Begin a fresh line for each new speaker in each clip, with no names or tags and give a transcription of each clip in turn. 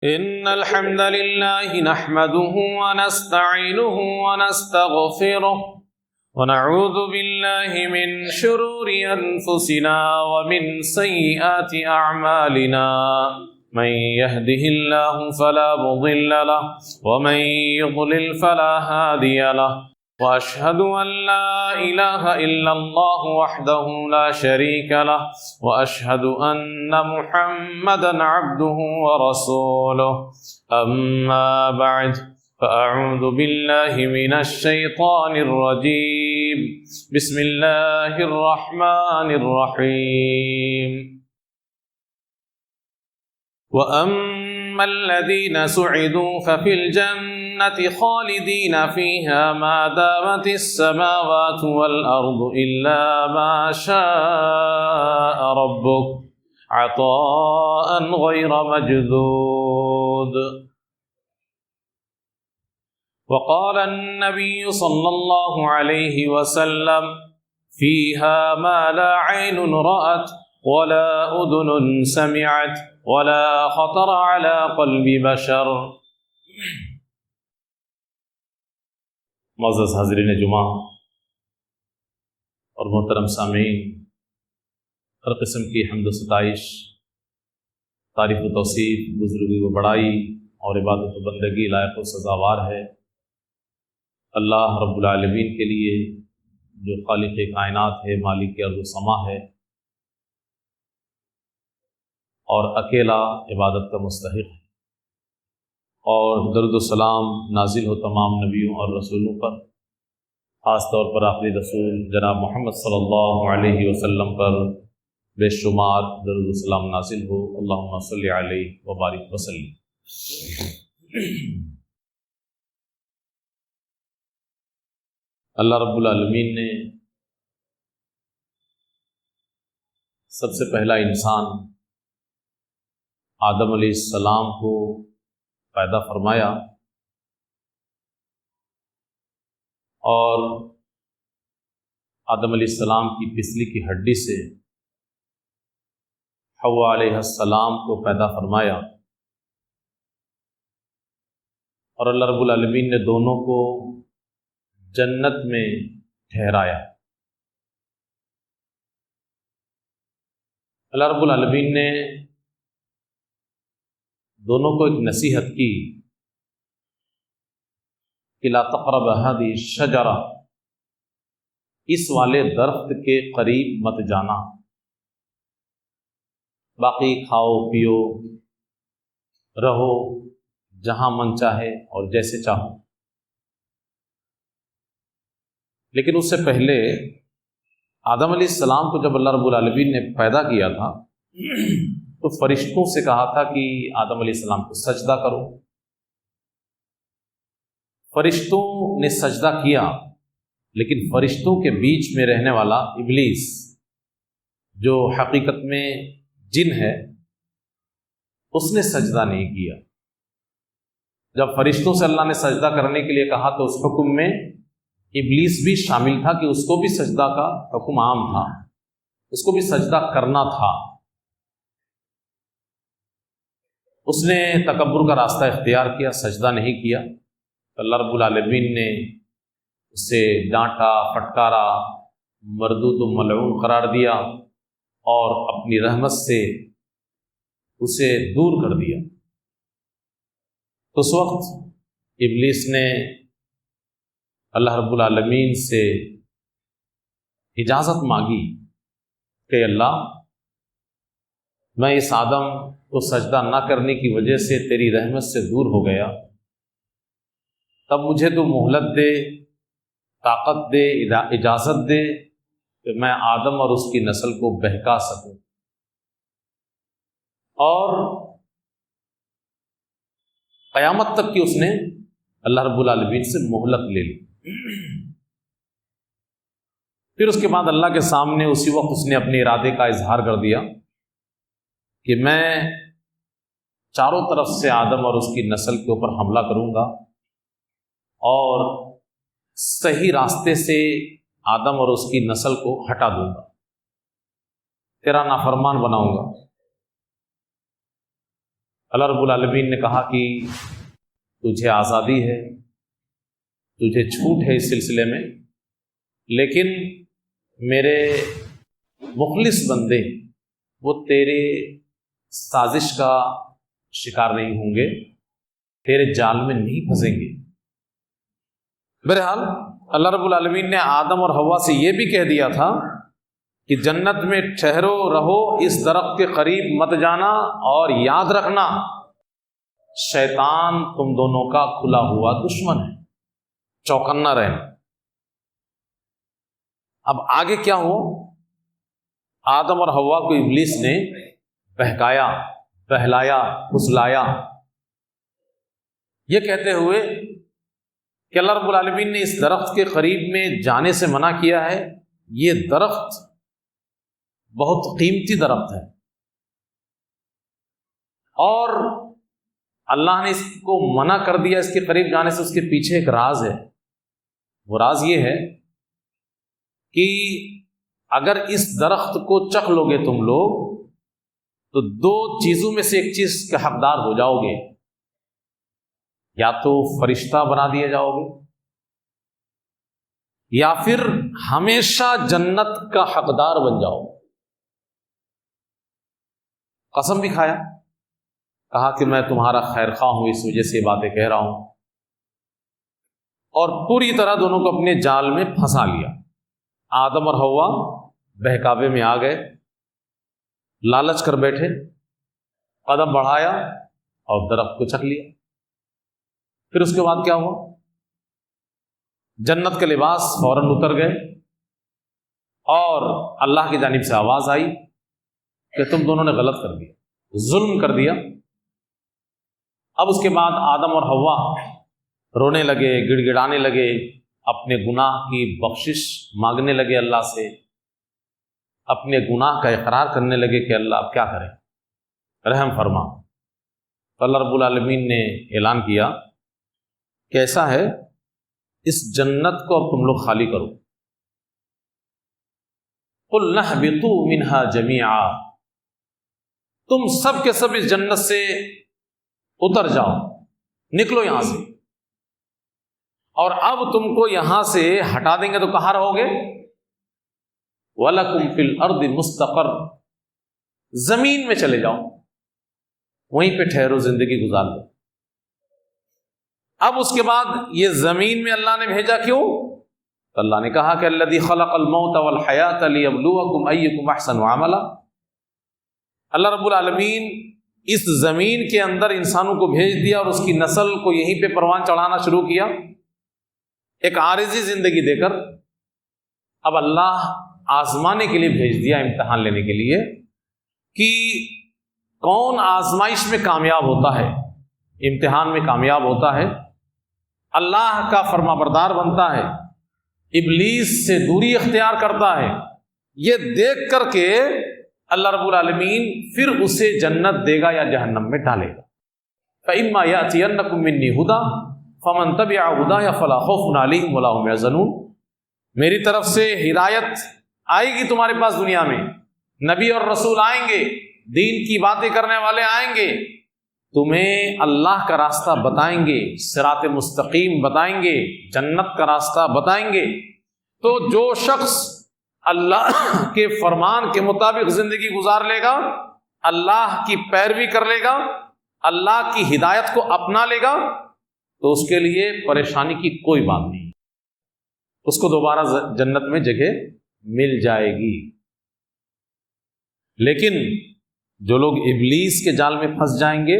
إن الحمد لله نحمده ونستعينه ونستغفره ونعوذ بالله من شرور أنفسنا ومن سيئات أعمالنا من يهده الله فلا مضل له ومن يضلل فلا هادي له وأشهد أن لا إله إلا الله وحده لا شريك له وأشهد أن محمدا عبده ورسوله أما بعد فأعوذ بالله من الشيطان الرجيم بسم الله الرحمن الرحيم وأما الذين سعدوا ففي الجنة خالدين فيها ما دامت السماوات والأرض إلا ما شاء ربك عطاء غير مجذوذ. وقال النبي صلى الله عليه وسلم فيها ما لا عين رأت ولا أذن سمعت ولا خطر على قلب بشر. معزز حاضرین جمعہ اور محترم سامعین، ہر قسم کی حمد و ستائش، تعریف و توصیف، بزرگی و بڑائی اور عبادت و بندگی لائق و سزاوار ہے اللہ رب العالمین کے لیے، جو خالق کائنات ہے، مالک ارض و سما ہے اور اکیلا عبادت کا مستحق ہے، اور درود و سلام نازل ہو تمام نبیوں اور رسولوں پر، خاص طور پر آخری رسول جناب محمد صلی اللہ علیہ وسلم پر بے شمار درود و سلام نازل ہو. اللہم صلی علیہ وبارک وسلم. اللہ رب العالمین نے سب سے پہلا انسان آدم علیہ السلام کو پیدا فرمایا، اور آدم علیہ السلام کی پسلی کی ہڈی سے حوا علیہ السلام کو پیدا فرمایا، اور اللہ رب العالمین نے دونوں کو جنت میں ٹھہرایا. اللہ رب العالمین نے دونوں کو ایک نصیحت کی کہ لا تقرب هذه الشجرہ، اس والے درخت کے قریب مت جانا، باقی کھاؤ پیو رہو جہاں من چاہے اور جیسے چاہو. لیکن اس سے پہلے آدم علیہ السلام کو جب اللہ رب العالمین نے پیدا کیا تھا تو فرشتوں سے کہا تھا کہ آدم علیہ السلام کو سجدہ کرو. فرشتوں نے سجدہ کیا، لیکن فرشتوں کے بیچ میں رہنے والا ابلیس، جو حقیقت میں جن ہے، اس نے سجدہ نہیں کیا. جب فرشتوں سے اللہ نے سجدہ کرنے کے لیے کہا تو اس حکم میں ابلیس بھی شامل تھا کہ اس کو بھی سجدہ کا حکم عام تھا، اس کو بھی سجدہ کرنا تھا. اس نے تکبر کا راستہ اختیار کیا، سجدہ نہیں کیا. اللہ رب العالمین نے اسے ڈانٹا، پھٹکارا، مردود و ملعون قرار دیا اور اپنی رحمت سے اسے دور کر دیا. تو اس وقت ابلیس نے اللہ رب العالمین سے اجازت مانگی کہ اللہ، میں اس آدم کو سجدہ نہ کرنے کی وجہ سے تیری رحمت سے دور ہو گیا، تب مجھے تو مہلت دے، طاقت دے، اجازت دے کہ میں آدم اور اس کی نسل کو بہکا سکوں. اور قیامت تک کی اس نے اللہ رب العالمین سے مہلت لے لی. پھر اس کے بعد اللہ کے سامنے اسی وقت اس نے اپنے ارادے کا اظہار کر دیا کہ میں چاروں طرف سے آدم اور اس کی نسل کے اوپر حملہ کروں گا اور صحیح راستے سے آدم اور اس کی نسل کو ہٹا دوں گا، تیرا نافرمان بناؤں گا. اللہ رب العالمین نے کہا کہ تجھے آزادی ہے، تجھے چھوٹ ہے اس سلسلے میں، لیکن میرے مخلص بندے وہ تیرے سازش کا شکار نہیں ہوں گے، تیرے جال میں نہیں پھنسیں گے۔ بہرحال اللہ رب العالمین نے آدم اور حوا سے یہ بھی کہہ دیا تھا کہ جنت میں ٹھہرو رہو، اس درخت کے قریب مت جانا، اور یاد رکھنا شیطان تم دونوں کا کھلا ہوا دشمن ہے، چوکنا رہنا۔ اب آگے کیا ہو؟ آدم اور حوا کو ابلیس نے بہکایا، بہلایا، پھسلایا، یہ کہتے ہوئے کہ اللہ رب العالمین نے اس درخت کے قریب میں جانے سے منع کیا ہے، یہ درخت بہت قیمتی درخت ہے، اور اللہ نے اس کو منع کر دیا اس کے قریب جانے سے، اس کے پیچھے ایک راز ہے۔ وہ راز یہ ہے کہ اگر اس درخت کو چکھ لو گے تم لوگ تو دو چیزوں میں سے ایک چیز کے حقدار ہو جاؤ گے، یا تو فرشتہ بنا دیے جاؤ گے، یا پھر ہمیشہ جنت کا حقدار بن جاؤ۔ قسم بھی کھایا، کہا کہ میں تمہارا خیر خواہ ہوں، اس وجہ سے یہ باتیں کہہ رہا ہوں، اور پوری طرح دونوں کو اپنے جال میں پھنسا لیا۔ آدم اور حوا بہکاوے میں آ گئے، لالچ کر بیٹھے، قدم بڑھایا اور درخت کو چکھ لیا۔ پھر اس کے بعد کیا ہوا؟ جنت کے لباس فوراً اتر گئے، اور اللہ کی جانب سے آواز آئی کہ تم دونوں نے غلط کر دیا، ظلم کر دیا۔ اب اس کے بعد آدم اور حوا رونے لگے، گڑ گڑانے لگے، اپنے گناہ کی بخشش مانگنے لگے اللہ سے، اپنے گناہ کا اقرار کرنے لگے کہ اللہ اب کیا کریں، رحم فرما۔ تو اللہ رب العالمین نے اعلان کیا کہ ایسا ہے، اس جنت کو اب تم لوگ خالی کرو۔ قُلْ نَهْبِطُوا مِنْهَا جَمِيعًا، تم سب کے سب اس جنت سے اتر جاؤ، نکلو یہاں سے، اور اب تم کو یہاں سے ہٹا دیں گے تو کہاں رہو گے؟ وَلَكُمْ فِي الْأَرْضِ مُسْتَقَرٌّ، زمین میں چلے جاؤ، وہیں پہ ٹھہرو، زندگی گزار دو۔ اب اس کے بعد یہ زمین میں اللہ نے بھیجا کیوں؟ تو اللہ نے کہا کہ الذی خلق الموت والحیات لیبلوکم ایکم احسن عملا، اللہ رب العالمین اس زمین کے اندر انسانوں کو بھیج دیا اور اس کی نسل کو یہیں پہ پروان چڑھانا شروع کیا، ایک عارضی زندگی دے کر۔ اب اللہ آزمانے کے لیے بھیج دیا، امتحان لینے کے لیے کہ کون آزمائش میں کامیاب ہوتا ہے، امتحان میں کامیاب ہوتا ہے، اللہ کا فرما بردار بنتا ہے، ابلیس سے دوری اختیار کرتا ہے۔ یہ دیکھ کر کے اللہ رب العالمین پھر اسے جنت دے گا یا جہنم میں ڈالے گا۔ فَإِمَّا يَأْتِيَنَّكُم مِّنِّي هُدًى فَمَن تَبِعَ هُدَايَ فَلَا خَوْفٌ عَلَيْهِمْ وَلَا هُمْ يَحْزَنُونَ، میری طرف سے ہدایت آئے گی تمہارے پاس دنیا میں، نبی اور رسول آئیں گے، دین کی باتیں کرنے والے آئیں گے، تمہیں اللہ کا راستہ بتائیں گے، صراط مستقیم بتائیں گے، جنت کا راستہ بتائیں گے۔ تو جو شخص اللہ کے فرمان کے مطابق زندگی گزار لے گا، اللہ کی پیروی کر لے گا، اللہ کی ہدایت کو اپنا لے گا، تو اس کے لیے پریشانی کی کوئی بات نہیں، اس کو دوبارہ جنت میں جگہ مل جائے گی۔ لیکن جو لوگ ابلیس کے جال میں پھنس جائیں گے،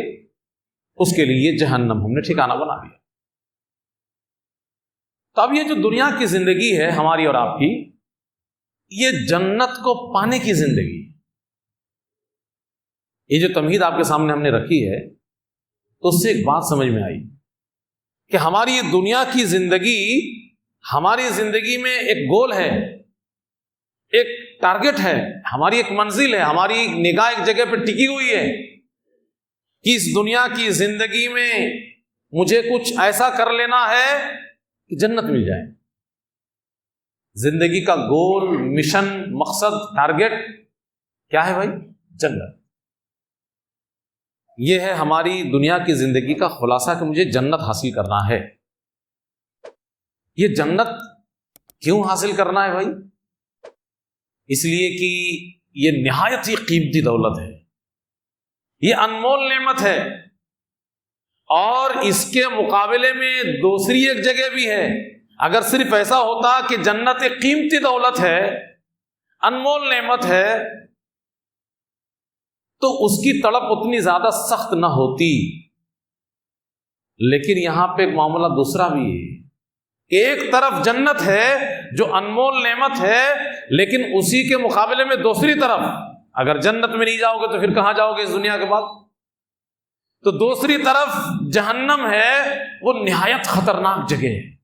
اس کے لیے جہنم ہم نے ٹھکانہ بنا دیا۔ تو اب یہ جو دنیا کی زندگی ہے ہماری اور آپ کی، یہ جنت کو پانے کی زندگی، یہ جو تمہید آپ کے سامنے ہم نے رکھی ہے، تو اس سے ایک بات سمجھ میں آئی کہ ہماری یہ دنیا کی زندگی، ہماری زندگی میں ایک گول ہے، ایک ٹارگٹ ہے، ہماری ایک منزل ہے، ہماری نگاہ ایک جگہ پہ ٹکی ہوئی ہے کہ اس دنیا کی زندگی میں مجھے کچھ ایسا کر لینا ہے کہ جنت مل جائے۔ زندگی کا گول، مشن، مقصد، ٹارگٹ کیا ہے بھائی؟ جنت۔ یہ ہے ہماری دنیا کی زندگی کا خلاصہ کہ مجھے جنت حاصل کرنا ہے۔ یہ جنت کیوں حاصل کرنا ہے بھائی؟ اس لیے کہ یہ نہایت ہی قیمتی دولت ہے، یہ انمول نعمت ہے، اور اس کے مقابلے میں دوسری ایک جگہ بھی ہے۔ اگر صرف ایسا ہوتا کہ جنت ایک قیمتی دولت ہے، انمول نعمت ہے، تو اس کی تڑپ اتنی زیادہ سخت نہ ہوتی۔ لیکن یہاں پہ ایک معاملہ دوسرا بھی ہے، ایک طرف جنت ہے جو انمول نعمت ہے، لیکن اسی کے مقابلے میں دوسری طرف اگر جنت میں نہیں جاؤ گے تو پھر کہاں جاؤ گے اس دنیا کے بعد؟ تو دوسری طرف جہنم ہے، وہ نہایت خطرناک جگہ ہے۔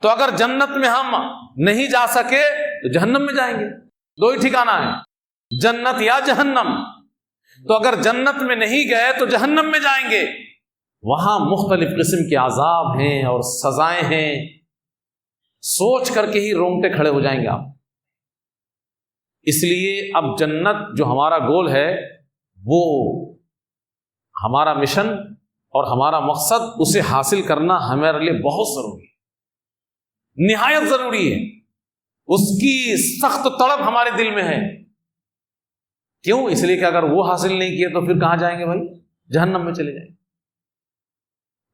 تو اگر جنت میں ہم نہیں جا سکے تو جہنم میں جائیں گے، دو ہی ٹھکانہ ہے، جنت یا جہنم۔ تو اگر جنت میں نہیں گئے تو جہنم میں جائیں گے، وہاں مختلف قسم کے عذاب ہیں اور سزائیں ہیں، سوچ کر کے ہی رونگٹے کھڑے ہو جائیں گے آپ۔ اس لیے اب جنت جو ہمارا گول ہے، وہ ہمارا مشن اور ہمارا مقصد، اسے حاصل کرنا ہمارے لیے بہت ضروری ہے، نہایت ضروری ہے۔ اس کی سخت طلب ہمارے دل میں ہے۔ کیوں؟ اس لیے کہ اگر وہ حاصل نہیں کیے تو پھر کہاں جائیں گے بھائی؟ جہنم میں چلے جائیں گے۔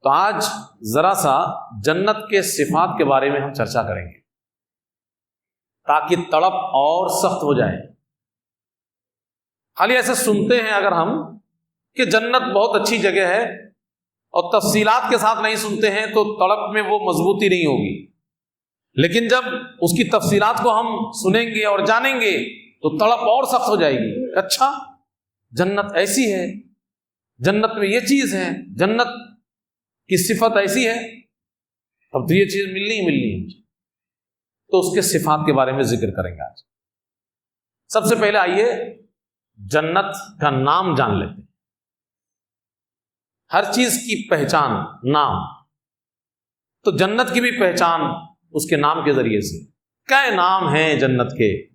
تو آج ذرا سا جنت کے صفات کے بارے میں ہم چرچا کریں گے تاکہ تڑپ اور سخت ہو جائے۔ خالی ایسے سنتے ہیں اگر ہم کہ جنت بہت اچھی جگہ ہے اور تفصیلات کے ساتھ نہیں سنتے ہیں تو تڑپ میں وہ مضبوطی نہیں ہوگی، لیکن جب اس کی تفصیلات کو ہم سنیں گے اور جانیں گے تو تڑپ اور سخت ہو جائے گی۔ اچھا جنت ایسی ہے، جنت میں یہ چیز ہے، جنت کی صفت ایسی ہے، اب تو یہ چیز ملنی ہی ملنی ہے مجھے۔ تو اس کے صفات کے بارے میں ذکر کریں گے آج۔ سب سے پہلے آئیے جنت کا نام جان لیتے ہیں۔ ہر چیز کی پہچان نام، تو جنت کی بھی پہچان اس کے نام کے ذریعے سے۔ کیا نام ہیں جنت کے؟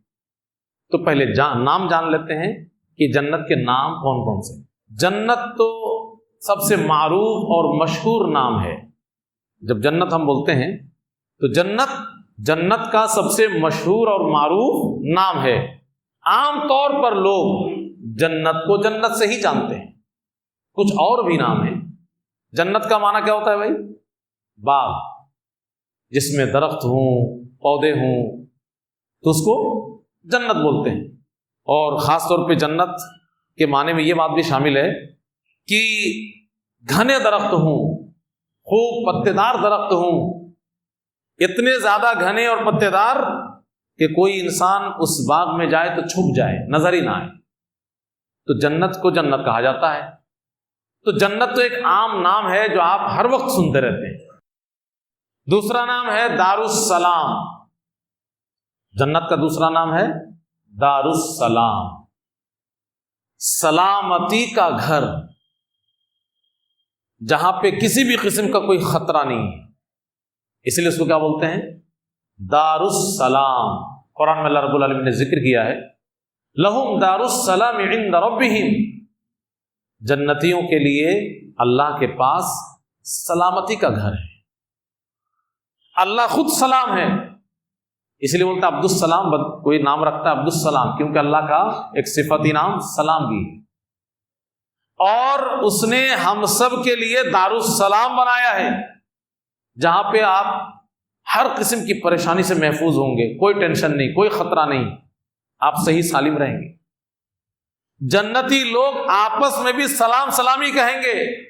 تو پہلے نام جان لیتے ہیں کہ جنت کے نام کون کون سے۔ جنت تو سب سے معروف اور مشہور نام ہے۔ جب جنت ہم بولتے ہیں تو جنت کا سب سے مشہور اور معروف نام ہے۔ عام طور پر لوگ جنت کو جنت سے ہی جانتے ہیں، کچھ اور بھی نام ہیں۔ جنت کا معنی کیا ہوتا ہے بھائی؟ باغ، جس میں درخت ہوں، پودے ہوں، تو اس کو جنت بولتے ہیں۔ اور خاص طور پہ جنت کے معنی میں یہ بات بھی شامل ہے کہ گھنے درخت ہوں، خوب پتے دار درخت ہوں، اتنے زیادہ گھنے اور پتے دار کہ کوئی انسان اس باغ میں جائے تو چھپ جائے، نظر ہی نہ آئے، تو جنت کو جنت کہا جاتا ہے۔ تو جنت تو ایک عام نام ہے جو آپ ہر وقت سنتے رہتے ہیں۔ دوسرا نام ہے دارالسلام۔ جنت کا دوسرا نام ہے دارالسلام، سلامتی کا گھر، جہاں پہ کسی بھی قسم کا کوئی خطرہ نہیں ہے، اس لیے اس کو کیا بولتے ہیں؟ دارالسلام۔ قرآن میں اللہ رب العالمین نے ذکر کیا ہے لہم دارالسلام عند ربہم، جنتیوں کے لیے اللہ کے پاس سلامتی کا گھر ہے۔ اللہ خود سلام ہے، اس لیے بولتا ہے عبدالسلام، کوئی نام رکھتا ہے عبدالسلام، کیونکہ اللہ کا ایک صفتی نام سلام بھی ہے۔ اور اس نے ہم سب کے لیے دارالسلام بنایا ہے، جہاں پہ آپ ہر قسم کی پریشانی سے محفوظ ہوں گے، کوئی ٹینشن نہیں، کوئی خطرہ نہیں، آپ صحیح سالم رہیں گے۔ جنتی لوگ آپس میں بھی سلام سلامی کہیں گے،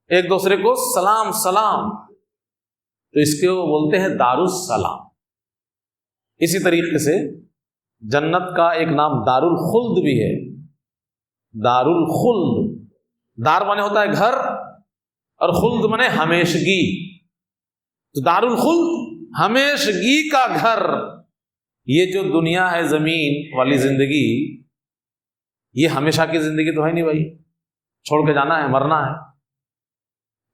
ایک دوسرے کو سلام سلام، تو اس کے وہ بولتے ہیں دارالسلام۔ اسی طریقے سے جنت کا ایک نام دارالخلد بھی ہے۔ دارالخلد، دار مانے ہوتا ہے گھر اور خلد مانے ہمیشگی، تو دارالخلد ہمیشگی کا گھر۔ یہ جو دنیا ہے، زمین والی زندگی، یہ ہمیشہ کی زندگی تو ہے نہیں بھائی، چھوڑ کے جانا ہے، مرنا ہے۔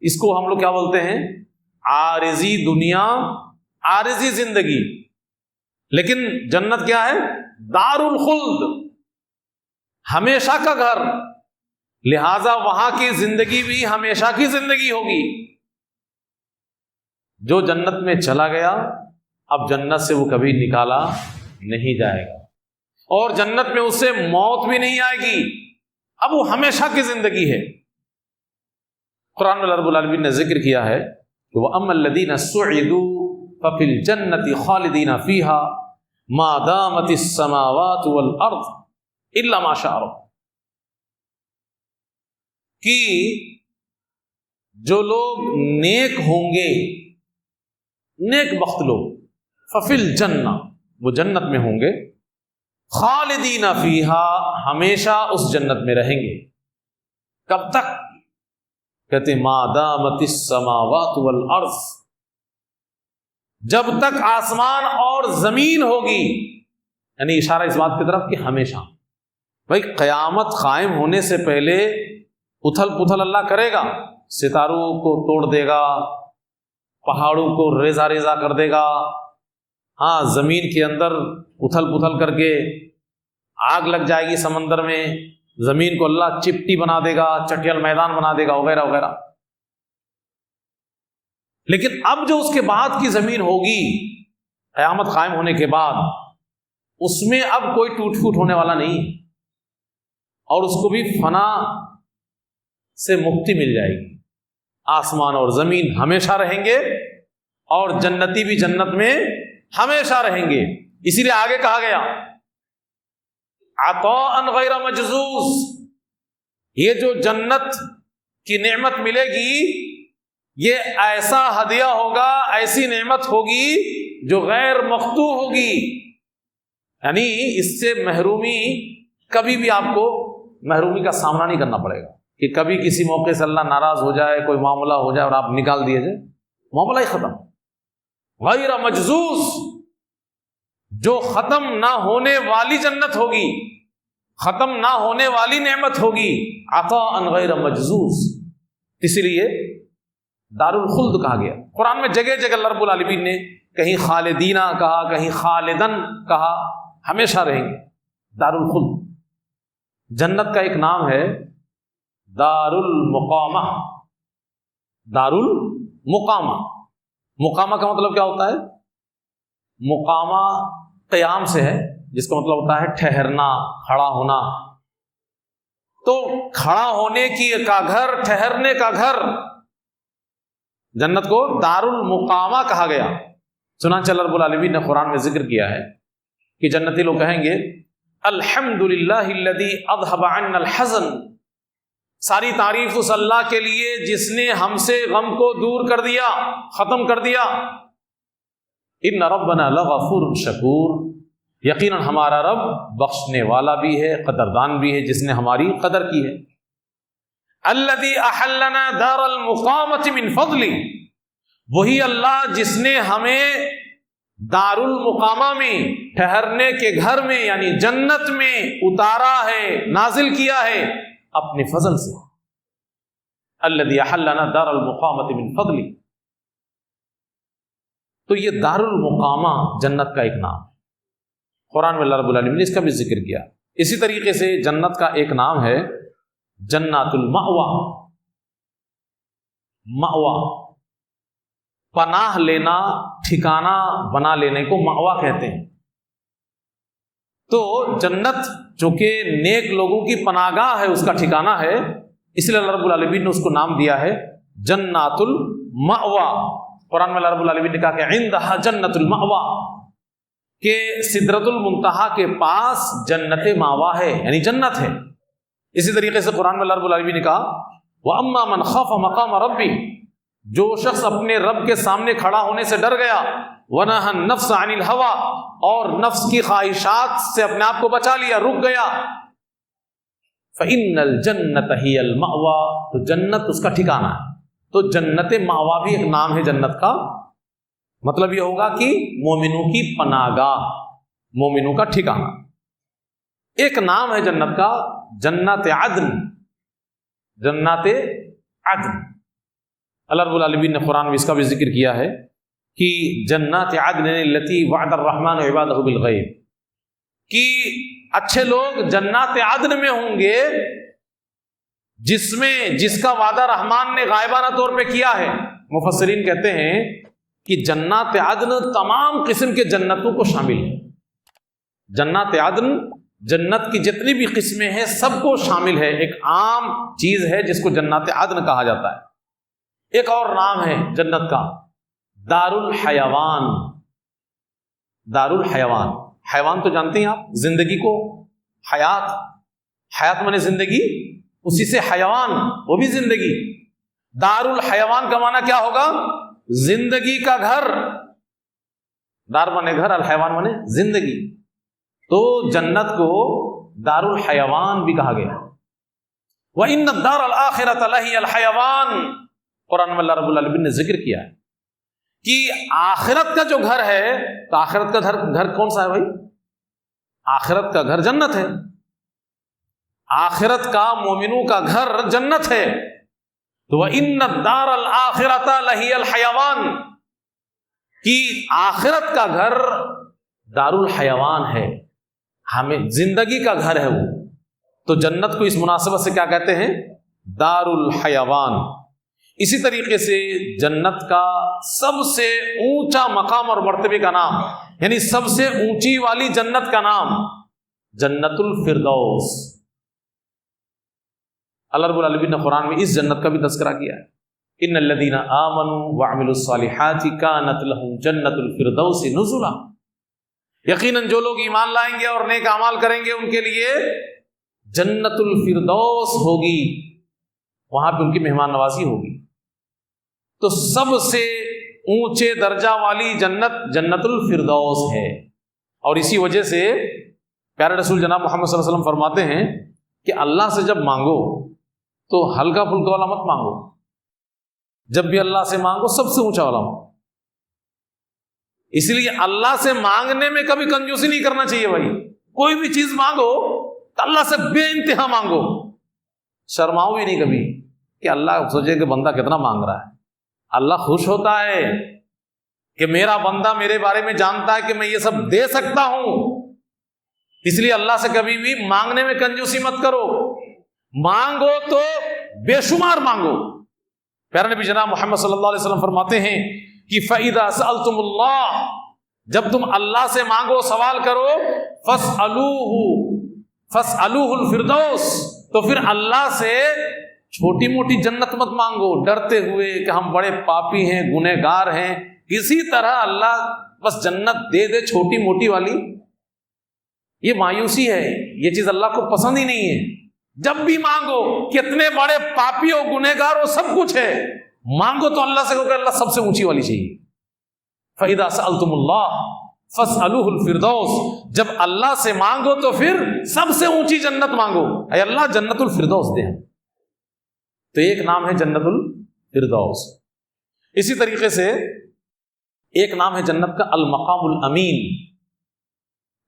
اس کو ہم لوگ کیا بولتے ہیں؟ عارضی دنیا، عارضی زندگی۔ لیکن جنت کیا ہے؟ دارالخلد، ہمیشہ کا گھر، لہذا وہاں کی زندگی بھی ہمیشہ کی زندگی ہوگی۔ جو جنت میں چلا گیا اب جنت سے وہ کبھی نکالا نہیں جائے گا، اور جنت میں اس سے موت بھی نہیں آئے گی، اب وہ ہمیشہ کی زندگی ہے۔ قرآن میں رب العالمین نے ذکر کیا ہے کہ وَأَمَّا الَّذِينَ سُعِدُوا فَفِي الْجَنَّةِ خَالِدِينَ فِيهَا مَا دَامَتِ السَّمَاوَاتُ وَالْأَرْضُ إِلَّا مَا شَاءَ رَبُّكَ، کہ جو لوگ نیک ہوں گے، نیک بخت لوگ، فَفِي الْجَنَّةِ وہ جنت میں ہوں گے، خالدین فیہا ہمیشہ اس جنت میں رہیں گے۔ کب تک؟ کہتے ما دامت السماوات والارض، جب تک آسمان اور زمین ہوگی، یعنی اشارہ اس بات کی طرف کہ ہمیشہ۔ بھائی قیامت قائم ہونے سے پہلے اتھل پتھل اللہ کرے گا، ستاروں کو توڑ دے گا، پہاڑوں کو ریزہ ریزہ کر دے گا، ہاں زمین کے اندر اتھل پتھل کر کے آگ لگ جائے گی سمندر میں، زمین کو اللہ چپٹی بنا دے گا، چٹیل میدان بنا دے گا، وغیرہ وغیرہ۔ لیکن اب جو اس کے بعد کی زمین ہوگی قیامت قائم ہونے کے بعد، اس میں اب کوئی ٹوٹ پھوٹ ہونے والا نہیں، اور اس کو بھی فنا سے مکتی مل جائے گی۔ آسمان اور زمین ہمیشہ رہیں گے، اور جنتی بھی جنت میں ہمیشہ رہیں گے۔ اسی لیے آگے کہا گیا عطاء غیر مجزوز، یہ جو جنت کی نعمت ملے گی یہ ایسا ہدیہ ہوگا، ایسی نعمت ہوگی جو غیر مقطوع ہوگی، یعنی اس سے محرومی کبھی بھی آپ کو محرومی کا سامنا نہیں کرنا پڑے گا کہ کبھی کسی موقع سے اللہ ناراض ہو جائے، کوئی معاملہ ہو جائے اور آپ نکال دیے جائے، معاملہ ہی ختم۔ غیر مجزوز، جو ختم نہ ہونے والی جنت ہوگی، ختم نہ ہونے والی نعمت ہوگی، عطاء غیر مجزوز، اسی لیے دار الخلد کہا گیا۔ قرآن میں جگہ جگہ اللہ رب العالمین نے کہیں خالدینہ کہا، کہیں خالدن کہا، ہمیشہ رہیں گے۔ دار الخلد، جنت کا ایک نام ہے دار المقامہ، دار المقامہ۔ مقامہ کا مطلب کیا ہوتا ہے؟ مقامہ قیام سے ہے، جس کا مطلب ہوتا ہے ٹھہرنا، کھڑا ہونا۔ تو کھڑا ہونے کی کا گھر، ٹھہرنے کا گھر، جنت کو دار المقامہ کہا گیا۔ چنانچہ اللہ رب العالمین نے قرآن میں ذکر کیا ہے کہ جنتی لوگ کہیں گے الحمدللہ الذی اذھب عنا الحزن، ساری تعریف اس اللہ کے لیے جس نے ہم سے غم کو دور کر دیا، ختم کر دیا۔ ان ربنا لغفور شکور، یقیناً ہمارا رب بخشنے والا بھی ہے، قدردان بھی ہے، جس نے ہماری قدر کی ہے۔ الذی احلنا دار المقامۃ من فضلہ، وہی اللہ جس نے ہمیں دار المقامہ میں، ٹھہرنے کے گھر میں یعنی جنت میں اتارا ہے، نازل کیا ہے اپنے فضل سے۔ الذی احلنا دار المقامۃ من فضلہ، تو یہ دار المقامہ جنت کا ایک نام ہے۔ قرآن میں اللہ رب العالمین نے اس کا بھی ذکر کیا۔ اسی طریقے سے جنت کا ایک نام ہے جنات المأوى، مأوى پناہ لینا، ٹھکانہ بنا لینے کو مأوى کہتے ہیں۔ تو جنت جو کہ نیک لوگوں کی پناہ گاہ ہے، اس کا ٹھکانہ ہے، اس لیے اللہ رب العالمین نے اس کو نام دیا ہے جنات المأوى۔ قرآن میں اللہ رب العالمین نے کہا کہ عندها جنت المأوى، کہ سدرۃ المنتہا کے پاس جنت ماوا ہے، یعنی جنت ہے۔ اسی طریقے سے قرآن میں اللہ رب العالمین نے کہا وَأَمَّا مَنْ خَافَ مَقَامَ رَبِّهِ، جو شخص اپنے رب کے سامنے کھڑا ہونے سے ڈر گیا، وَنَهَى النَّفْسَ عَنِ الْهَوَىٰ، اور نفس کی خواہشات سے اپنے آپ کو بچا لیا، رک گیا، فَإِنَّ الْجَنَّةَ هِيَ الْمَأْوَىٰ، تو جنت اس کا ٹھکانہ ہے۔ تو جنت ماوا بھی ایک نام ہے جنت کا، مطلب یہ ہوگا کہ مومنوں کی پناہ گاہ، مومنوں کا ٹھکانہ۔ ایک نام ہے جنت کا جنت عدن، جنت عدن۔ اللہ رب العالمین نے قرآن میں اس کا بھی ذکر کیا ہے کہ جنات عدن التی وعد الرحمن عبادہ بالغیب، کہ اچھے لوگ جنات عدن میں ہوں گے، جس کا وعدہ رحمان نے غائبانہ طور پہ کیا ہے۔ مفسرین کہتے ہیں کہ جنات عدن تمام قسم کے جنتوں کو شامل ہے۔ جنات عدن جنت کی جتنی بھی قسمیں ہیں سب کو شامل ہے، ایک عام چیز ہے جس کو جنات عدن کہا جاتا ہے۔ ایک اور نام ہے جنت کا، دار الحیوان۔ دار الحیوان، حیوان تو جانتے ہیں آپ، زندگی کو حیات، حیات مانے زندگی، اسی سے حیوان وہ بھی زندگی۔ دار الحیوان کا معنی کیا ہوگا؟ زندگی کا گھر۔ دار مانے گھر، الحیوان مانے زندگی، تو جنت کو دار الحیوان بھی کہا گیا۔ وَإِنَّ الدَّارَ الْآخِرَةَ لَهِيَ الْحَيَوَانُ، قرآن میں اللہ رب العالمین نے ذکر کیا ہے کہ آخرت کا جو گھر ہے، تو آخرت کا گھر کون سا ہے بھائی؟ آخرت کا گھر جنت ہے۔ آخرت کا مومنوں کا گھر جنت ہے۔ تو وَإِنَّ الدَّارَ الْآخِرَةَ لَهِيَ الْحَيَوَانُ، کہ آخرت کا گھر دار الحیوان ہے، ہمیں زندگی کا گھر ہے وہ۔ تو جنت کو اس مناسبت سے کیا کہتے ہیں؟ دار الحیوان۔ اسی طریقے سے جنت کا سب سے اونچا مقام اور مرتبے کا نام، یعنی سب سے اونچی والی جنت کا نام جنت الفردوس۔ اللہ رب العالمین نے قرآن میں اس جنت کا بھی تذکرہ کیا ہے، ان الذین آمنوا وعملوا الصالحات کانت لہم جنت الفردوس نزلا۔ یقیناً جو لوگ ایمان لائیں گے اور نیک اعمال کریں گے ان کے لیے جنت الفردوس ہوگی، وہاں پہ ان کی مہمان نوازی ہوگی۔ تو سب سے اونچے درجہ والی جنت جنت الفردوس ہے، اور اسی وجہ سے پیارے رسول جناب محمد صلی اللہ علیہ وسلم فرماتے ہیں کہ اللہ سے جب مانگو تو ہلکا پھلکا والا مت مانگو، جب بھی اللہ سے مانگو سب سے اونچا والا مانگو۔ اس لیے اللہ سے مانگنے میں کبھی کنجوسی نہیں کرنا چاہیے بھائی، کوئی بھی چیز مانگو تو اللہ سے بے انتہا مانگو، شرماؤ بھی نہیں کبھی کہ اللہ سوچے کہ بندہ کتنا مانگ رہا ہے۔ اللہ خوش ہوتا ہے کہ میرا بندہ میرے بارے میں جانتا ہے کہ میں یہ سب دے سکتا ہوں، اس لیے اللہ سے کبھی بھی مانگنے میں کنجوسی مت کرو، مانگو تو بے شمار مانگو۔ پیارے نبی جناب محمد صلی اللہ علیہ وسلم فرماتے ہیں کہ فَإِذَا سَأَلْتُمُ اللَّهَ، جب تم اللہ سے مانگو سوال کرو، فَاسْأَلُوهُ الْفِرْدَوْسَ، تو پھر اللہ سے چھوٹی موٹی جنت مت مانگو ڈرتے ہوئے کہ ہم بڑے پاپی ہیں، گنہگار ہیں، کسی طرح اللہ بس جنت دے دے چھوٹی موٹی والی، یہ مایوسی ہے، یہ چیز اللہ کو پسند ہی نہیں ہے۔ جب بھی مانگو، کتنے بڑے پاپی ہو گنہگار ہو سب کچھ ہے، مانگو تو اللہ سے کہو کہ اللہ سب سے اونچی والی چاہیے۔ فَإِذَا سَأَلْتُمُ اللَّهَ فَاسْأَلُوهُ الْفِرْدَوْسَ، جب اللہ سے مانگو تو پھر سب سے اونچی جنت مانگو، اے اللہ جنت الفردوس دے۔ تو ایک نام ہے جنت الفردوس۔ اسی طریقے سے ایک نام ہے جنت کا المقام الامین۔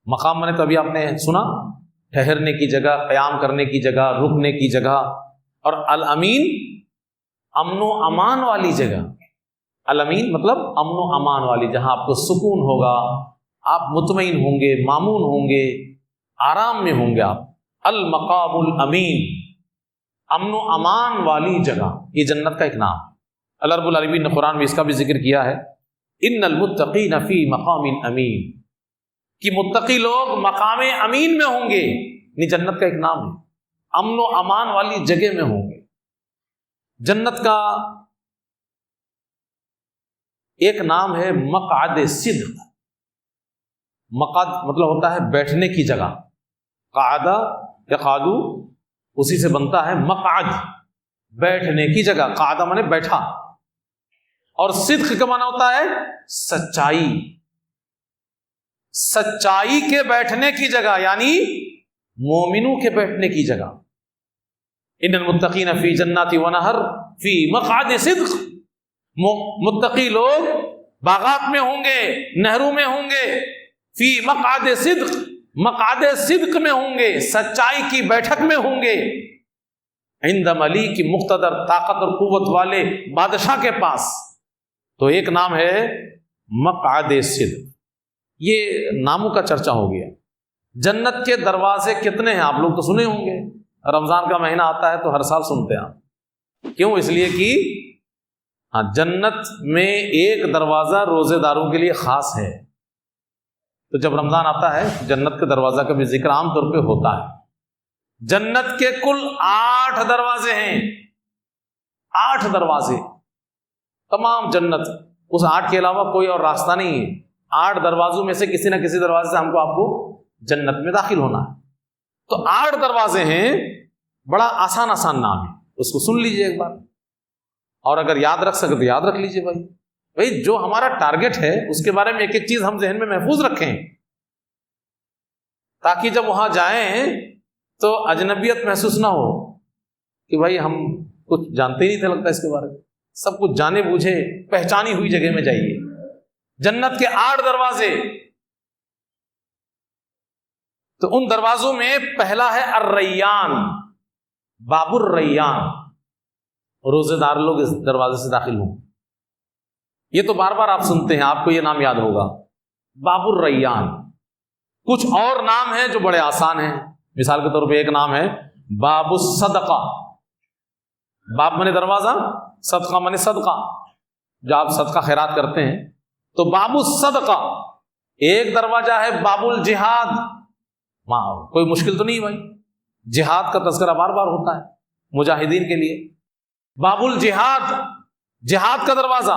مقام میں نے تو ابھی آپ نے سنا، ٹھہرنے کی جگہ، قیام کرنے کی جگہ، رکنے کی جگہ، اور الامین امن و امان والی جگہ۔ الامین مطلب امن و امان والی، جہاں آپ کو سکون ہوگا، آپ مطمئن ہوں گے، مامون ہوں گے، آرام میں ہوں گے آپ۔ المقام الامین، امن و امان والی جگہ، یہ جنت کا ایک نام۔ اللہ رب العالمین نے قرآن میں اس کا بھی ذکر کیا ہے، ان المتقین فی مقام امین، کہ متقی لوگ مقام امین میں ہوں گے، یہ جنت کا ایک نام ہے، امن و امان والی جگہ میں ہوں گے۔ جنت کا ایک نام ہے مقعد صدق۔ مقعد مطلب ہوتا ہے بیٹھنے کی جگہ، قعدہ یقعدو اسی سے بنتا ہے مقعد، بیٹھنے کی جگہ، قعدہ مانے بیٹھا، اور صدق کا معنی ہوتا ہے سچائی، سچائی کے بیٹھنے کی جگہ، یعنی مومنوں کے بیٹھنے کی جگہ۔ ان المتقین فی جنات ونہر فی مقعد صدق، متقی لوگ باغات میں ہوں گے، نہروں میں ہوں گے، فی مقعد صدق، مقعد صدق میں ہوں گے، سچائی کی بیٹھک میں ہوں گے، عند ملیک مقتدر، طاقت اور قوت والے بادشاہ کے پاس۔ تو ایک نام ہے مقعد صدق۔ یہ ناموں کا چرچا ہو گیا، جنت کے دروازے کتنے ہیں؟ آپ لوگ تو سنے ہوں گے، رمضان کا مہینہ آتا ہے تو ہر سال سنتے ہیں آپ۔ کیوں؟ اس لیے کہ جنت میں ایک دروازہ روزے داروں کے لیے خاص ہے، تو جب رمضان آتا ہے جنت کے دروازہ کا بھی ذکر عام طور پہ ہوتا ہے۔ جنت کے کل 8 دروازے ہیں، 8 دروازے، تمام جنت، اس 8 کے علاوہ کوئی اور راستہ نہیں ہے۔ 8 دروازوں میں سے کسی نہ کسی دروازے سے ہم کو آپ کو جنت میں داخل ہونا ہے۔ تو 8 دروازے ہیں، بڑا آسان نام ہے، اس کو سن لیجئے ایک بار، اور اگر یاد رکھ سکے تو یاد رکھ لیجئے۔ بھائی جو ہمارا ٹارگٹ ہے اس کے بارے میں ایک ایک چیز ہم ذہن میں محفوظ رکھیں، تاکہ جب وہاں جائیں تو اجنبیت محسوس نہ ہو کہ بھائی ہم کچھ جانتے ہی نہیں تھے، لگتا اس کے بارے میں سب کچھ جانے بوجھے پہچانی ہوئی جگہ میں جائیے۔ جنت کے 8 دروازے، تو ان دروازوں میں پہلا ہے الریان، باب الریان، روزے دار لوگ اس دروازے سے داخل ہوں۔ یہ تو بار بار آپ سنتے ہیں، آپ کو یہ نام یاد ہوگا، باب الریان۔ کچھ اور نام ہیں جو بڑے آسان ہیں، مثال کے طور پہ ایک نام ہے باب الصدقہ، باب منے دروازہ، صدقہ منے صدقہ، جو آپ صدقہ خیرات کرتے ہیں، تو باب الصدقہ۔ ایک دروازہ ہے باب الجہاد، کوئی مشکل تو نہیں بھائی، جہاد کا تذکرہ بار بار ہوتا ہے مجاہدین کے لیے، باب الجہاد، جہاد کا دروازہ۔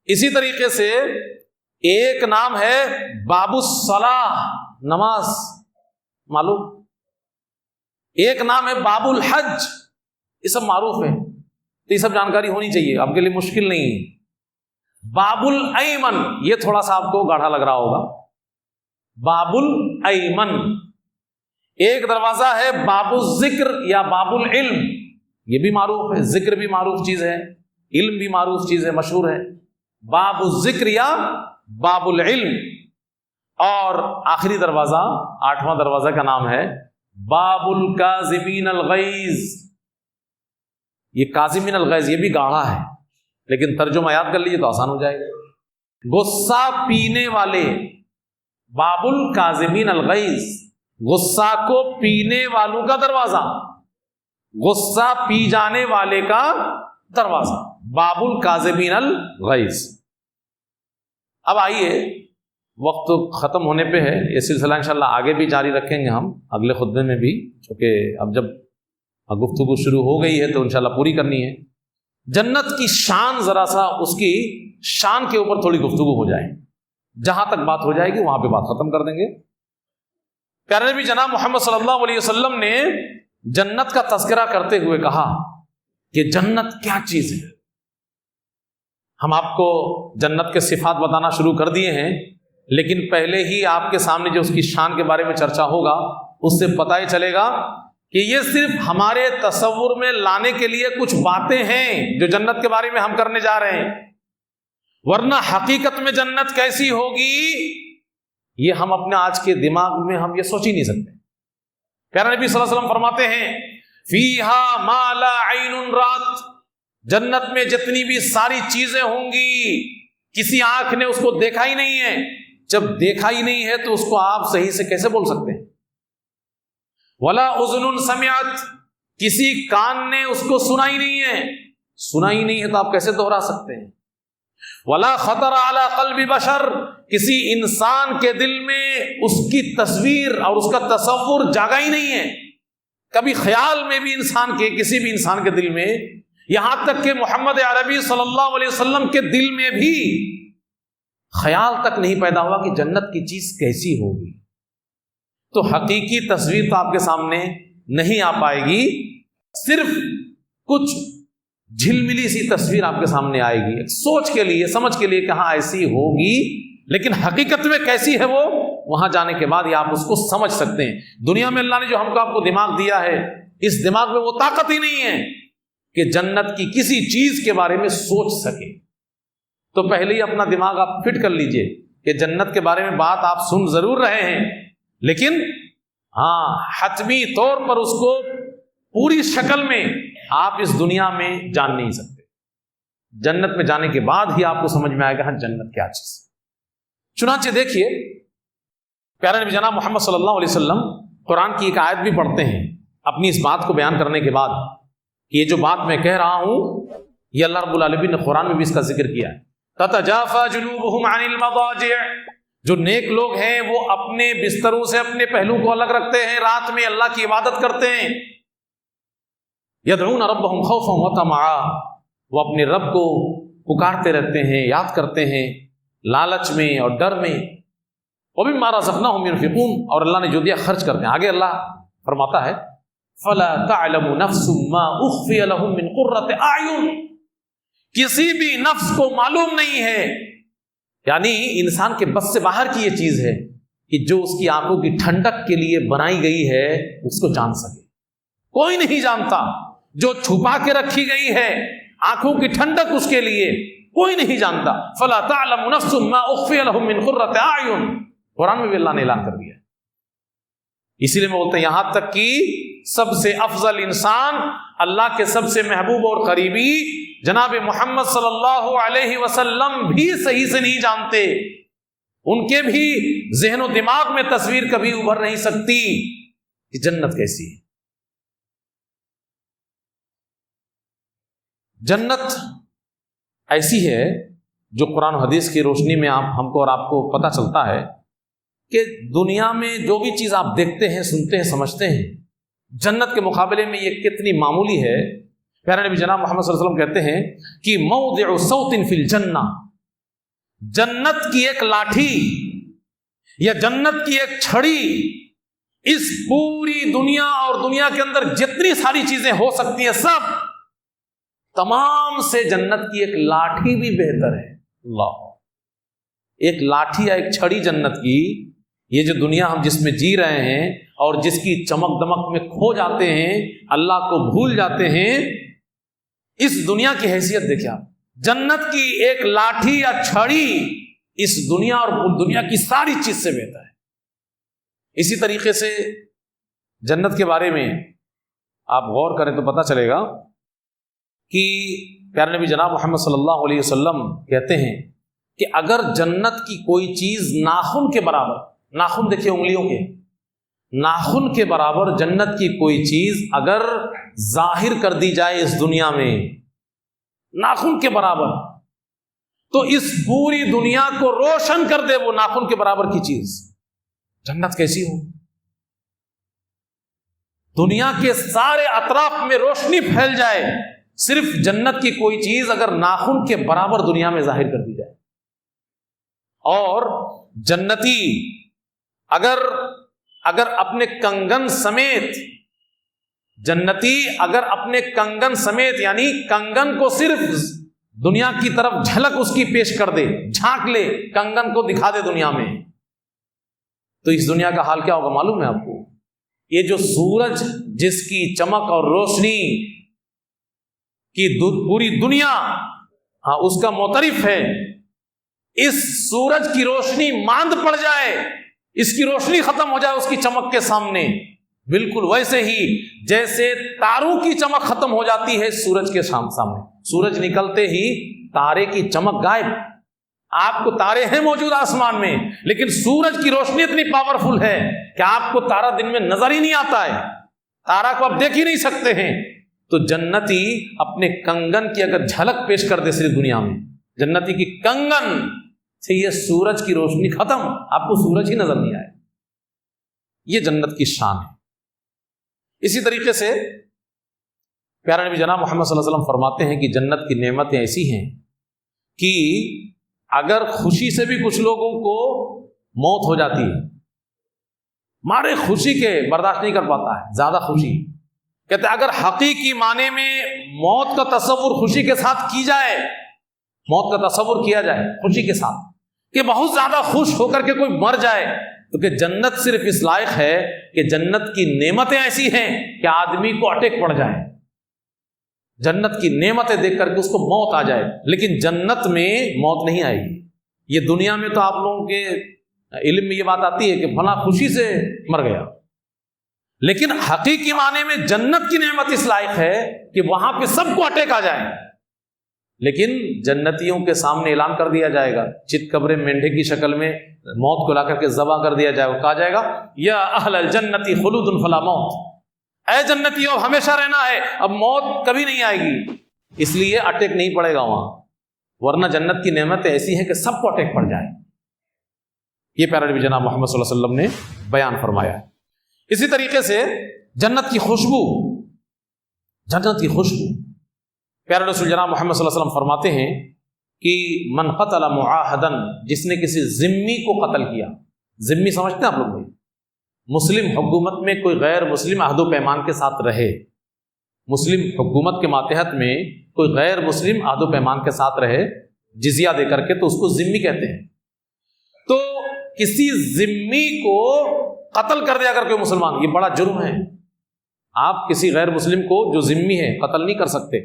اسی طریقے سے ایک نام ہے باب الصلاح، نماز، معلوم؟ ایک نام ہے باب الحج، یہ سب معروف ہے، تو یہ سب جانکاری ہونی چاہیے، آپ کے لیے مشکل نہیں ہے۔ باب الایمن، یہ تھوڑا سا آپ کو گاڑھا لگ رہا ہوگا، باب الایمن۔ ایک دروازہ ہے باب الذکر یا باب العلم، یہ بھی معروف ہے، ذکر بھی معروف چیز ہے، علم بھی معروف چیز ہے، مشہور ہے، باب الذکر یا باب العلم۔ اور آخری دروازہ، 8واں دروازہ کا نام ہے باب الکاظمین الغیظ۔ یہ کاظمین الغیظ یہ بھی گاڑھا ہے، لیکن ترجمہ یاد کر لیجیے تو آسان ہو جائے گا۔ غصہ پینے والے، باب الکاظمین الغیظ، غصہ کو پینے والوں کا دروازہ، غصہ پی جانے والے کا دروازہ، باب الکاظمین الغیظ۔ اب آئیے، وقت ختم ہونے پہ ہے، یہ سلسلہ انشاءاللہ آگے بھی جاری رکھیں گے ہم اگلے خطبے میں بھی، چونکہ اب جب گفتگو شروع ہو گئی ہے تو انشاءاللہ پوری کرنی ہے۔ جنت کی شان، ذرا سا اس کی شان کے اوپر تھوڑی گفتگو ہو جائے، جہاں تک بات ہو جائے گی وہاں پہ بات ختم کر دیں گے۔ پیارے نبی جناب محمد صلی اللہ علیہ وسلم نے جنت کا تذکرہ کرتے ہوئے کہا کہ جنت کیا چیز ہے۔ ہم آپ کو جنت کے صفات بتانا شروع کر دیے ہیں، لیکن پہلے ہی آپ کے سامنے جو اس کی شان کے بارے میں چرچا ہوگا اس سے پتہ ہی چلے گا کہ یہ صرف ہمارے تصور میں لانے کے لیے کچھ باتیں ہیں جو جنت کے بارے میں ہم کرنے جا رہے ہیں، ورنہ حقیقت میں جنت کیسی ہوگی یہ ہم اپنے آج کے دماغ میں ہم یہ سوچ ہی نہیں سکتے۔ پیارے نبی صلی اللہ علیہ وسلم فرماتے ہیں فیہا ما لا عین رات، جنت میں جتنی بھی ساری چیزیں ہوں گی کسی آنکھ نے اس کو دیکھا ہی نہیں ہے، جب دیکھا ہی نہیں ہے تو اس کو آپ صحیح سے کیسے بول سکتے ہیں؟ ولا اذن سمعت، کسی کان نے اس کو سنا ہی نہیں ہے، سنا ہی نہیں ہے تو آپ کیسے دوہرا سکتے ہیں؟ ولا خطر علی قلب بشر، کسی انسان کے دل میں اس کی تصویر اور اس کا تصور جاگا ہی نہیں ہے، کبھی خیال میں بھی انسان کے، کسی بھی انسان کے دل میں، یہاں تک کہ محمد عربی صلی اللہ علیہ وسلم کے دل میں بھی خیال تک نہیں پیدا ہوا کہ جنت کی چیز کیسی ہوگی۔ تو حقیقی تصویر تو آپ کے سامنے نہیں آ پائے گی، صرف کچھ جھلملی سی تصویر آپ کے سامنے آئے گی، ایک سوچ کے لیے، سمجھ کے لیے کہ ہاں ایسی ہوگی، لیکن حقیقت میں کیسی ہے وہ وہاں جانے کے بعد ہی آپ اس کو سمجھ سکتے ہیں۔ دنیا میں اللہ نے جو ہم کو آپ کو دماغ دیا ہے، اس دماغ میں وہ طاقت ہی نہیں ہے کہ جنت کی کسی چیز کے بارے میں سوچ سکے۔ تو پہلے ہی اپنا دماغ آپ فٹ کر لیجئے کہ جنت کے بارے میں بات آپ سن ضرور رہے ہیں، لیکن ہاں حتمی طور پر اس کو پوری شکل میں آپ اس دنیا میں جان نہیں سکتے۔ جنت میں جانے کے بعد ہی آپ کو سمجھ میں آئے گا ہاں جنت کیا چیز۔ چنانچہ دیکھیے پیارے نبی جناب محمد صلی اللہ علیہ وسلم قرآن کی ایک آیت بھی پڑھتے ہیں اپنی اس بات کو بیان کرنے کے بعد کہ یہ جو بات میں کہہ رہا ہوں یہ اللہ رب العالمین نے قرآن میں بھی اس کا ذکر کیا ہے. تتجافى جنوبهم عن المضاجع، جو نیک لوگ ہیں وہ اپنے بستروں سے اپنے پہلو کو الگ رکھتے ہیں، رات میں اللہ کی عبادت کرتے ہیں. يدعون ربهم خوفا وطمعا، وہ اپنے رب کو پکارتے رہتے ہیں، یاد کرتے ہیں لالچ میں اور ڈر میں. ومما رزقناهم ينفقون، اور اللہ نے جو دیا خرچ کرتے ہیں. آگے اللہ فرماتا ہے فلا تعلم نفس ما اخفي لهم من قرة اعین، کسی بھی نفس کو معلوم نہیں ہے، یعنی انسان کے بس سے باہر کی یہ چیز ہے کہ جو اس کی آنکھوں کی ٹھنڈک کے لیے بنائی گئی ہے اس کو جان سکے. کوئی نہیں جانتا. جو چھپا کے رکھی گئی ہے آنکھوں کی ٹھنڈک اس کے لیے کوئی نہیں جانتا. فلا تعلم نفس ما اخفي لهم من قرة اعین، قرآن میں بھی اللہ نے اعلان کر دیا. اسی لیے میں بولتے ہیں یہاں تک کہ سب سے افضل انسان، اللہ کے سب سے محبوب اور قریبی جناب محمد صلی اللہ علیہ وسلم بھی صحیح سے نہیں جانتے. ان کے بھی ذہن و دماغ میں تصویر کبھی ابھر نہیں سکتی کہ جنت کیسی ہے. جنت ایسی ہے جو قرآن و حدیث کی روشنی میں ہم کو اور آپ کو پتہ چلتا ہے کہ دنیا میں جو بھی چیز آپ دیکھتے ہیں، سنتے ہیں، سمجھتے ہیں، جنت کے مقابلے میں یہ کتنی معمولی ہے. پیارے نبی جناب محمد صلی اللہ علیہ وسلم کہتے ہیں کہ موضع صوت فی الجنہ، جنت کی ایک لاٹھی یا جنت کی ایک چھڑی اس پوری دنیا اور دنیا کے اندر جتنی ساری چیزیں ہو سکتی ہیں سب تمام سے جنت کی ایک لاٹھی بھی بہتر ہے. اللہ، ایک لاٹھی یا ایک چھڑی جنت کی، یہ جو دنیا ہم جس میں جی رہے ہیں اور جس کی چمک دمک میں کھو جاتے ہیں، اللہ کو بھول جاتے ہیں، اس دنیا کی حیثیت دیکھیں آپ. جنت کی ایک لاٹھی یا چھڑی اس دنیا اور دنیا کی ساری چیز سے بہتر ہے. اسی طریقے سے جنت کے بارے میں آپ غور کریں تو پتہ چلے گا کہ پیارے نبی جناب محمد صلی اللہ علیہ وسلم کہتے ہیں کہ اگر جنت کی کوئی چیز ناخن کے برابر، ناخن دیکھیے انگلیوں کے ناخن کے برابر جنت کی کوئی چیز اگر ظاہر کر دی جائے اس دنیا میں ناخن کے برابر، تو اس پوری دنیا کو روشن کر دے وہ ناخن کے برابر کی چیز. جنت کیسی ہو؟ دنیا کے سارے اطراف میں روشنی پھیل جائے، صرف جنت کی کوئی چیز اگر ناخن کے برابر دنیا میں ظاہر کر دی جائے. اور جنتی اگر اپنے کنگن سمیت، جنتی اگر اپنے کنگن سمیت، یعنی کنگن کو صرف دنیا کی طرف جھلک اس کی پیش کر دے، جھانک لے، کنگن کو دکھا دے دنیا میں، تو اس دنیا کا حال کیا ہوگا معلوم ہے آپ کو؟ یہ جو سورج جس کی چمک اور روشنی کی پوری دنیا اس کا معترف ہے، اس سورج کی روشنی ماند پڑ جائے، اس کی روشنی ختم ہو جائے اس کی چمک کے سامنے، بالکل ویسے ہی جیسے تاروں کی چمک ختم ہو جاتی ہے سورج کے سامنے. سورج نکلتے ہی تارے کی چمک غائب. آپ کو تارے ہیں موجود آسمان میں، لیکن سورج کی روشنی اتنی پاورفل ہے کہ آپ کو تارا دن میں نظر ہی نہیں آتا ہے، تارا کو آپ دیکھ ہی نہیں سکتے ہیں. تو جنتی اپنے کنگن کی اگر جھلک پیش کر دے صرف دنیا میں، جنتی کی کنگن سے یہ سورج کی روشنی ختم، آپ کو سورج ہی نظر نہیں آئے. یہ جنت کی شان ہے. اسی طریقے سے پیارے نبی جناب محمد صلی اللہ علیہ وسلم فرماتے ہیں کہ جنت کی نعمتیں ایسی ہیں کہ اگر خوشی سے بھی کچھ لوگوں کو موت ہو جاتی ہے، مارے خوشی کے برداشت نہیں کر پاتا ہے، زیادہ خوشی، کہتے ہیں اگر حقیقی معنی میں موت کا تصور خوشی کے ساتھ کی جائے، موت کا تصور کیا جائے خوشی کے ساتھ، کہ بہت زیادہ خوش ہو کر کے کوئی مر جائے، تو کہ جنت صرف اس لائق ہے کہ جنت کی نعمتیں ایسی ہیں کہ آدمی کو اٹیک پڑ جائے، جنت کی نعمتیں دیکھ کر کے اس کو موت آ جائے. لیکن جنت میں موت نہیں آئے گی. یہ دنیا میں تو آپ لوگوں کے علم میں یہ بات آتی ہے کہ فلاں خوشی سے مر گیا، لیکن حقیقی معنی میں جنت کی نعمت اس لائق ہے کہ وہاں پہ سب کو اٹیک آ جائے، لیکن جنتیوں کے سامنے اعلان کر دیا جائے گا، چت قبر مینڈھے کی شکل میں موت کو لا کر کے ذبح کر دیا جائے گا، کہا جائے گا یا اہل الجنت خلود فلا موت، اے جنتیوں ہمیشہ رہنا ہے، اب موت کبھی نہیں آئے گی، اس لیے اٹیک نہیں پڑے گا وہاں، ورنہ جنت کی نعمت ایسی ہے کہ سب کو اٹیک پڑ جائے۔ یہ پیارا نبی جناب محمد صلی اللہ علیہ وسلم نے بیان فرمایا ہے۔ اسی طریقے سے جنت کی خوشبو، جنت کی خوشبو، پیارا رسول جناب محمد صلی اللہ علیہ وسلم فرماتے ہیں کہ من قتل معاہدن، جس نے کسی ذمی کو قتل کیا، ذمی سمجھتے ہیں آپ لوگ بھائی، مسلم حکومت میں کوئی غیر مسلم عہد و پیمان کے ساتھ رہے، مسلم حکومت کے ماتحت میں کوئی غیر مسلم عہد و پیمان کے ساتھ رہے جزیہ دے کر کے، تو اس کو ذمی کہتے ہیں۔ تو کسی ذمی کو قتل کر دیا اگر کوئی مسلمان، یہ بڑا جرم ہے، آپ کسی غیر مسلم کو جو ذمی ہے قتل نہیں کر سکتے۔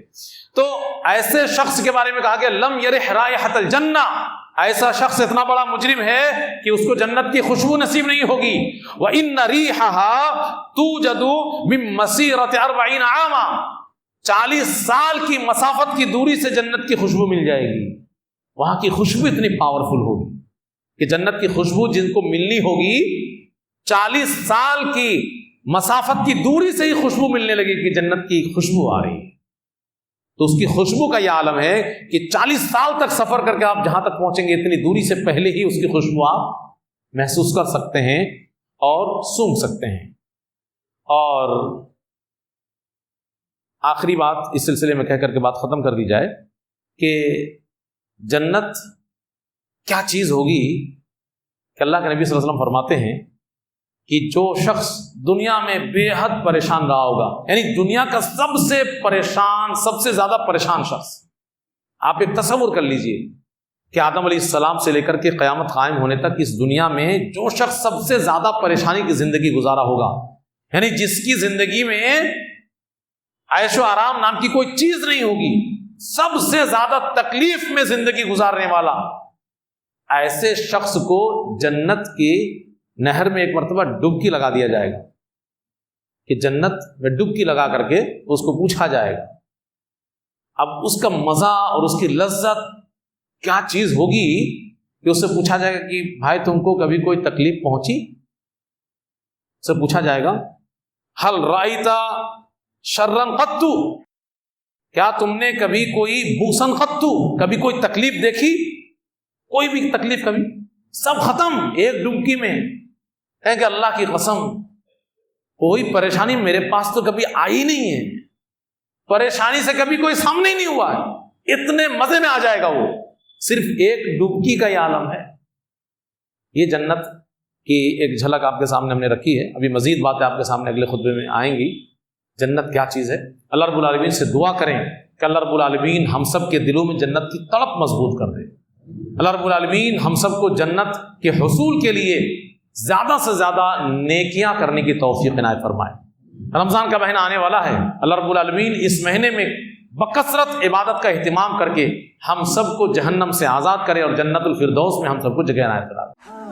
تو ایسے شخص کے بارے میں کہا کہ لم یرح رائحۃ الجنہ، ایسا شخص اتنا بڑا مجرم ہے کہ اس کو جنت کی خوشبو نصیب نہیں ہوگی۔ وَإِنَّ رِيحَهَا تُوجَدُ مِن مَّسِيرَةِ 40 عاما، 40 سال کی مسافت کی دوری سے جنت کی خوشبو مل جائے گی۔ وہاں کی خوشبو اتنی پاورفل ہوگی کہ جنت کی خوشبو جن کو ملنی ہوگی 40 سال کی مسافت کی دوری سے ہی خوشبو ملنے لگے کہ جنت کی خوشبو آ رہی ہے۔ تو اس کی خوشبو کا یہ عالم ہے کہ 40 سال تک سفر کر کے آپ جہاں تک پہنچیں گے اتنی دوری سے پہلے ہی اس کی خوشبو آپ محسوس کر سکتے ہیں اور سونگھ سکتے ہیں۔ اور آخری بات اس سلسلے میں کہہ کر کے بات ختم کر دی جائے کہ جنت کیا چیز ہوگی کہ اللہ کے نبی صلی اللہ علیہ وسلم فرماتے ہیں کہ جو شخص دنیا میں بے حد پریشان رہا ہوگا، یعنی دنیا کا سب سے پریشان، سب سے زیادہ پریشان شخص، آپ ایک تصور کر لیجئے کہ آدم علیہ السلام سے لے کر کے قیامت قائم ہونے تک اس دنیا میں جو شخص سب سے زیادہ پریشانی کی زندگی گزارا ہوگا، یعنی جس کی زندگی میں عیش و آرام نام کی کوئی چیز نہیں ہوگی، سب سے زیادہ تکلیف میں زندگی گزارنے والا، ایسے شخص کو جنت کی نہر میں ایک مرتبہ ڈبکی لگا دیا جائے گا کہ جنت میں ڈبکی لگا کر کے اس کو پوچھا جائے گا۔ اب اس کا مزہ اور اس کی لذت کیا چیز ہوگی کہ اس سے پوچھا جائے گا کہ بھائی تم کو کبھی کوئی تکلیف پہنچی؟ اس سے پوچھا جائے گا ہل رأیت شرا قط، کیا تم نے کبھی کوئی بوسن قط، کبھی کوئی تکلیف دیکھی؟ کوئی بھی تکلیف کبھی؟ سب ختم ایک ڈبکی میں۔ ہے کہ اللہ کی قسم کوئی پریشانی میرے پاس تو کبھی آئی نہیں ہے، پریشانی سے کبھی کوئی سامنے ہی نہیں ہوا ہے، اتنے مزے میں آ جائے گا وہ، صرف ایک ڈبکی کا یہ عالم ہے۔ یہ جنت کی ایک جھلک آپ کے سامنے ہم نے رکھی ہے، ابھی مزید باتیں آپ کے سامنے اگلے خطبے میں آئیں گی۔ جنت کیا چیز ہے؟ اللہ رب العالمین سے دعا کریں کہ اللہ رب العالمین ہم سب کے دلوں میں جنت کی تڑپ مضبوط کر دے۔ اللہ رب العالمین ہم سب کو جنت کے حصول کے لیے زیادہ سے زیادہ نیکیاں کرنے کی توفیق عنایت فرمائے۔ رمضان کا مہینہ آنے والا ہے، اللہ رب العالمین اس مہینے میں بکثرت عبادت کا اہتمام کر کے ہم سب کو جہنم سے آزاد کرے اور جنت الفردوس میں ہم سب کو جگہ عنایت فرمائے۔